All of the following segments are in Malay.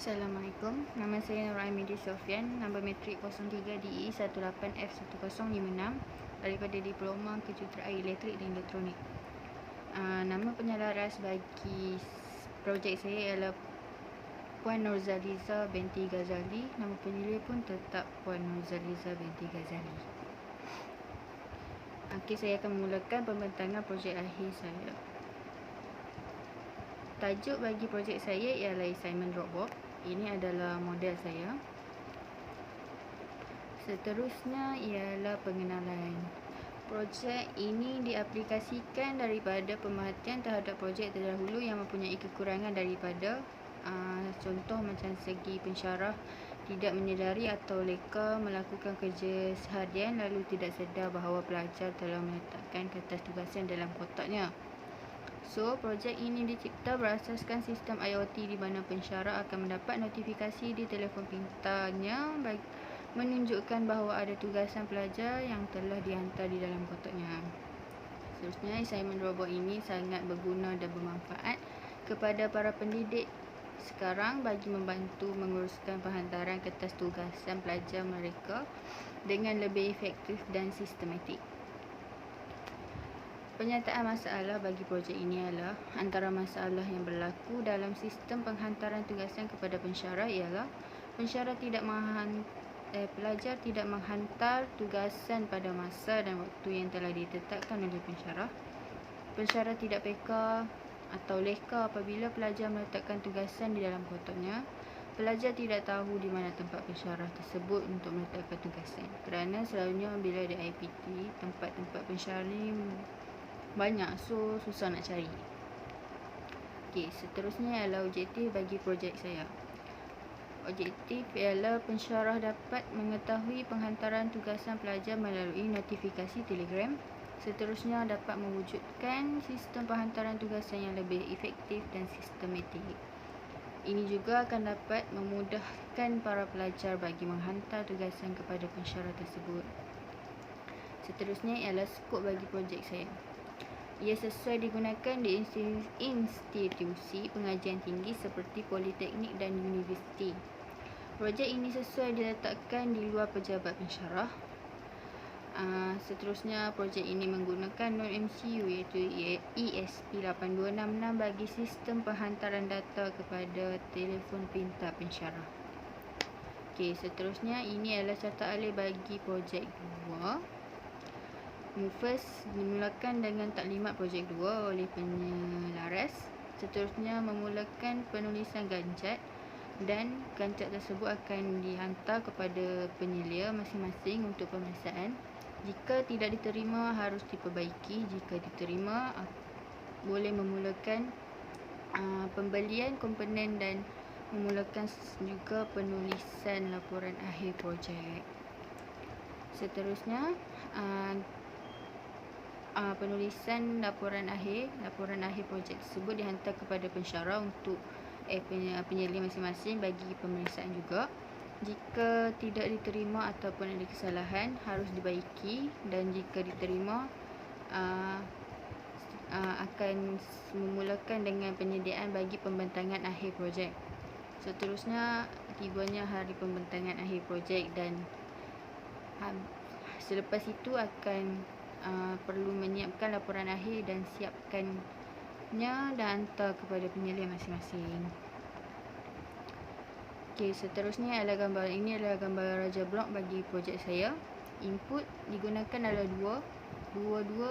Assalamualaikum, nama saya Nur Aimidi Sofian, nombor matrik 03DE18F1056 daripada Diploma Kejuruteraan Elektrik dan Elektronik. Nama penyelaras bagi projek saya ialah Puan Nurzaliza binti Ghazali. Nama penyelidik pun tetap Puan Nurzaliza binti Ghazali. Okey, saya akan memulakan pembentangan projek akhir saya. Tajuk bagi projek saya ialah assignment Dropbox. Ini adalah model saya. Seterusnya ialah pengenalan. Projek ini diaplikasikan daripada pemerhatian terhadap projek terdahulu yang mempunyai kekurangan daripada contoh macam segi pensyarah tidak menyedari atau leka melakukan kerja seharian lalu tidak sedar bahawa pelajar telah meletakkan kertas tugasan dalam kotaknya. So, projek ini dicipta berasaskan sistem IoT di mana pensyarah akan mendapat notifikasi di telefon pintarnya menunjukkan bahawa ada tugasan pelajar yang telah dihantar di dalam kotaknya. Seterusnya, assignment robot ini sangat berguna dan bermanfaat kepada para pendidik sekarang bagi membantu menguruskan penghantaran kertas tugasan pelajar mereka dengan lebih efektif dan sistematik. Penyataan masalah bagi projek ini adalah antara masalah yang berlaku dalam sistem penghantaran tugasan kepada pensyarah ialah pensyarah pelajar tidak menghantar tugasan pada masa dan waktu yang telah ditetapkan oleh pensyarah. Pensyarah tidak peka atau leka apabila pelajar meletakkan tugasan di dalam kotaknya. Pelajar tidak tahu di mana tempat pensyarah tersebut untuk meletakkan tugasan kerana selalunya bila ada IPT, tempat-tempat pensyarah ni banyak, so susah nak cari. Okey, seterusnya ialah objektif bagi projek saya. Objektif ialah pensyarah dapat mengetahui penghantaran tugasan pelajar melalui notifikasi Telegram. Seterusnya dapat mewujudkan sistem penghantaran tugasan yang lebih efektif dan sistematik. Ini juga akan dapat memudahkan para pelajar bagi menghantar tugasan kepada pensyarah tersebut. Seterusnya ialah skop bagi projek saya. Ia sesuai digunakan di institusi pengajian tinggi seperti politeknik dan universiti. Projek ini sesuai diletakkan di luar pejabat pensyarah. Seterusnya, projek ini menggunakan non-MCU iaitu ESP8266 bagi sistem penghantaran data kepada telefon pintar pensyarah. Okey, seterusnya ini adalah carta alih bagi projek 2. First, dimulakan dengan taklimat projek 2 oleh penyelaras. Seterusnya, memulakan penulisan gancat dan gancat tersebut akan dihantar kepada penyelia masing-masing untuk pemeriksaan. Jika tidak diterima, harus diperbaiki. Jika diterima, boleh memulakan pembelian komponen dan memulakan juga penulisan laporan akhir projek. Seterusnya, penulisan laporan akhir projek tersebut dihantar kepada pensyarah untuk penyelia masing-masing bagi pemeriksaan juga. Jika tidak diterima ataupun ada kesalahan, harus dibaiki, dan jika diterima akan memulakan dengan penyediaan bagi pembentangan akhir projek. Seterusnya, tibanya hari pembentangan akhir projek dan selepas itu akan perlu menyiapkan laporan akhir dan siapkannya dan hantar kepada penyelia masing-masing. Okey, seterusnya adalah gambar. Ini adalah gambar raja blok bagi projek saya. Input digunakan adalah dua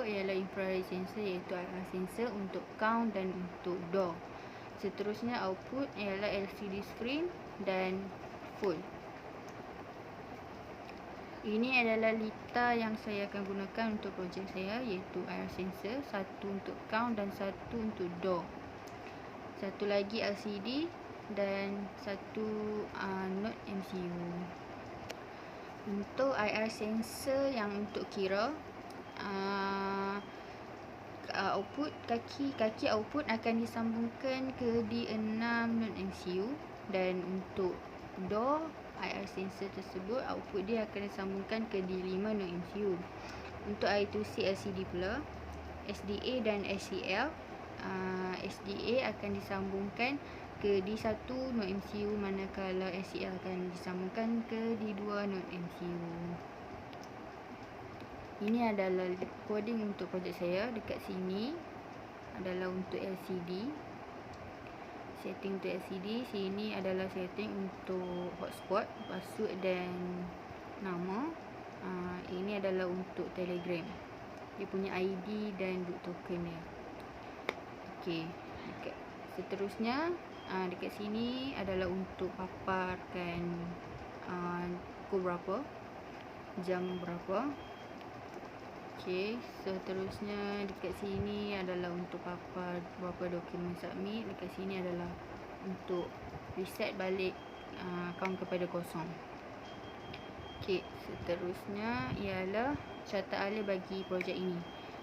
ialah infrared sensor iaitu IR sensor untuk count dan untuk door. Seterusnya output ialah LCD screen dan full. Ini adalah lita yang saya akan gunakan untuk projek saya iaitu IR sensor, satu untuk count dan satu untuk door. Satu lagi LCD dan satu node MCU. Untuk IR sensor yang untuk kira output kaki output akan disambungkan ke D6 node MCU, dan untuk door IR sensor tersebut output dia akan disambungkan ke D5 node MCU. Untuk I2C LCD pula, SDA dan SCL, SDA akan disambungkan ke D1 node MCU, manakala SEL akan disambungkan ke D2 node MCU. Ini adalah coding untuk projek saya. Dekat sini adalah untuk LCD, setting untuk LCD. Sini adalah setting untuk hotspot, password dan nama. Ini adalah untuk Telegram, dia punya ID dan root token dia. Okey, seterusnya dekat sini adalah untuk paparkan pukul berapa, jam berapa. Okey, seterusnya dekat sini adalah untuk papar berapa dokumen submit. Dekat sini adalah untuk reset balik akaun kepada kosong. Okey, seterusnya ialah carta alih bagi projek ini.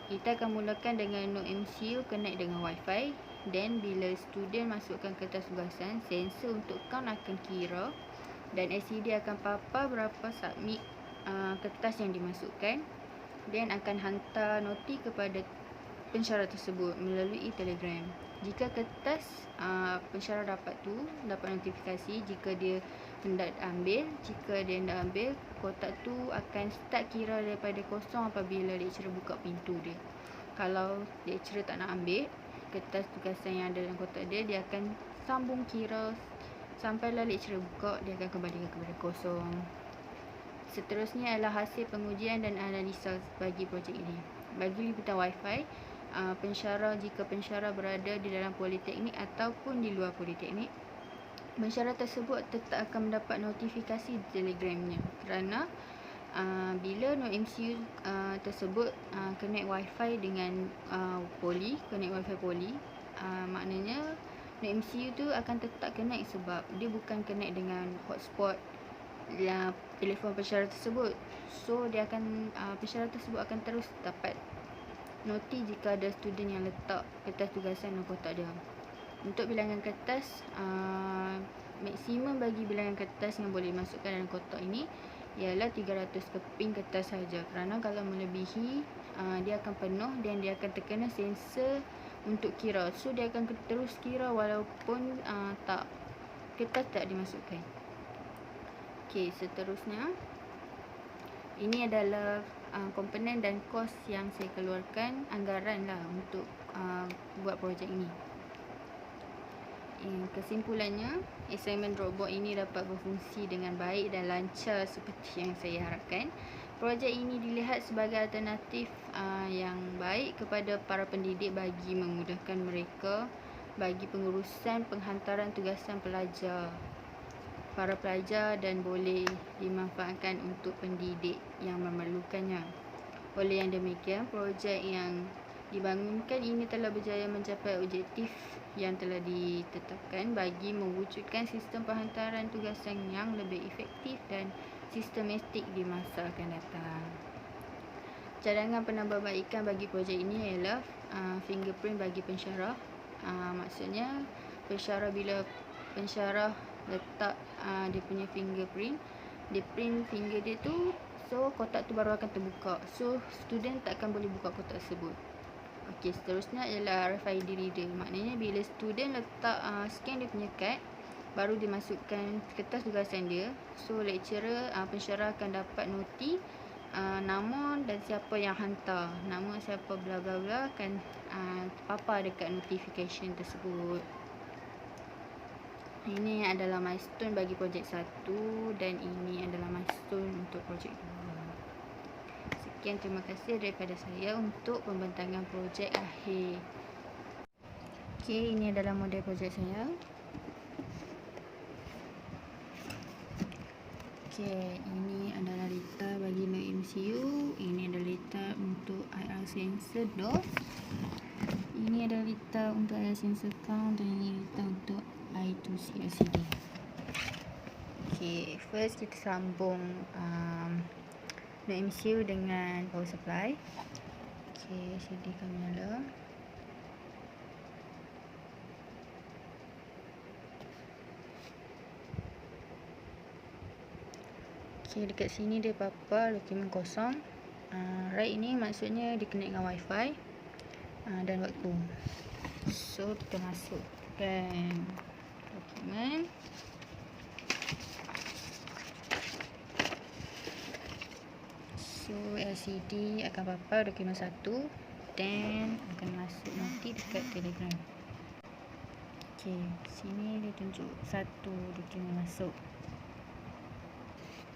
Kita akan mulakan dengan node MCU connect dengan Wi-Fi. Dan bila student masukkan kertas tugasan, sensor untuk account akan kira dan LCD akan papar berapa submit kertas yang dimasukkan, dan akan hantar noti kepada pensyarah tersebut melalui Telegram. Jika kertas pensyarah dapat notifikasi jika dia hendak ambil. Jika dia hendak ambil, kotak tu akan start kira daripada kosong apabila lecturer buka pintu dia. Kalau lecturer tak nak ambil kertas tugasan yang ada dalam kotak dia, dia akan sambung kira sampailah lecturer buka, dia akan kembalikan kepada kosong. Seterusnya adalah hasil pengujian dan analisa bagi projek ini. Bagi liputan Wi-Fi, jika pensyarah berada di dalam politeknik ataupun di luar politeknik, pensyarah tersebut tetap akan mendapat notifikasi Telegramnya, kerana bila node MCU tersebut connect Wi-Fi dengan connect Wi-Fi poli, maknanya node MCU tu akan tetap connect sebab dia bukan connect dengan hotspot telefon pensyarah tersebut. So dia akan pensyarah tersebut akan terus dapat noti jika ada student yang letak kertas tugasan dalam kotak dia. Untuk bilangan kertas, maksimum bagi bilangan kertas yang boleh dimasukkan dalam kotak ini ialah 300 keping kertas saja, kerana kalau melebihi dia akan penuh dan dia akan terkena sensor untuk kira. So dia akan terus kira walaupun kertas tak dimasukkan. Okey, seterusnya ini adalah komponen dan kos yang saya keluarkan, anggaran lah untuk buat projek ini. Kesimpulannya, assignment Dropbox ini dapat berfungsi dengan baik dan lancar seperti yang saya harapkan. Projek ini dilihat sebagai alternatif yang baik kepada para pendidik bagi memudahkan mereka bagi pengurusan penghantaran tugasan para pelajar dan boleh dimanfaatkan untuk pendidik yang memerlukannya. Oleh yang demikian, projek yang dibangunkan ini telah berjaya mencapai objektif yang telah ditetapkan bagi mewujudkan sistem penghantaran tugasan yang lebih efektif dan sistematik di masa akan datang. Cadangan penambahbaikan bagi projek ini ialah fingerprint bagi pensyarah. Maksudnya bila pensyarah letak dia punya fingerprint, dia print finger dia tu, so kotak tu baru akan terbuka. So student tak akan boleh buka kotak tersebut. Okey, seterusnya ialah RFID reader. Maknanya bila student letak scan dia punya kad, baru dia masukkan kertas tugasan dia. So lecturer, pensyarah akan dapat noti nama dan siapa yang hantar. Nama siapa bla bla bla akan papar dekat notification tersebut. Ini adalah milestone bagi projek 1 dan ini adalah milestone untuk projek 2. Sekian, terima kasih daripada saya untuk pembentangan projek akhir. Okey, ini adalah model projek saya. Okey, ini adalah data bagi node MCU. Ini adalah data untuk IR sensor DOS. Ini adalah data untuk IR sensor count dan ini data untuk I2C LCD. Okay, first kita sambung node MCU dengan power supply. Okay, LCD kami nyala. Okay, dekat sini dia papar dokumen kosong. Right ini maksudnya dia connect dengan Wi-Fi dan waktu. So kita masukkan dokumen. So LCD akan papar dokumen 1 dan akan masuk nanti dekat Telegram. Okey, sini dia tunjuk 1 dokumen masuk.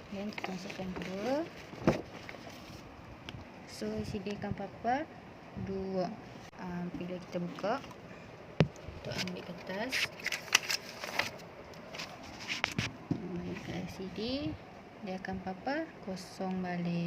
Dan kita masukkan 2. So LCD akan papar 2. Bila kita buka, kita ambil kertas, LCD dia akan papar kosong balik.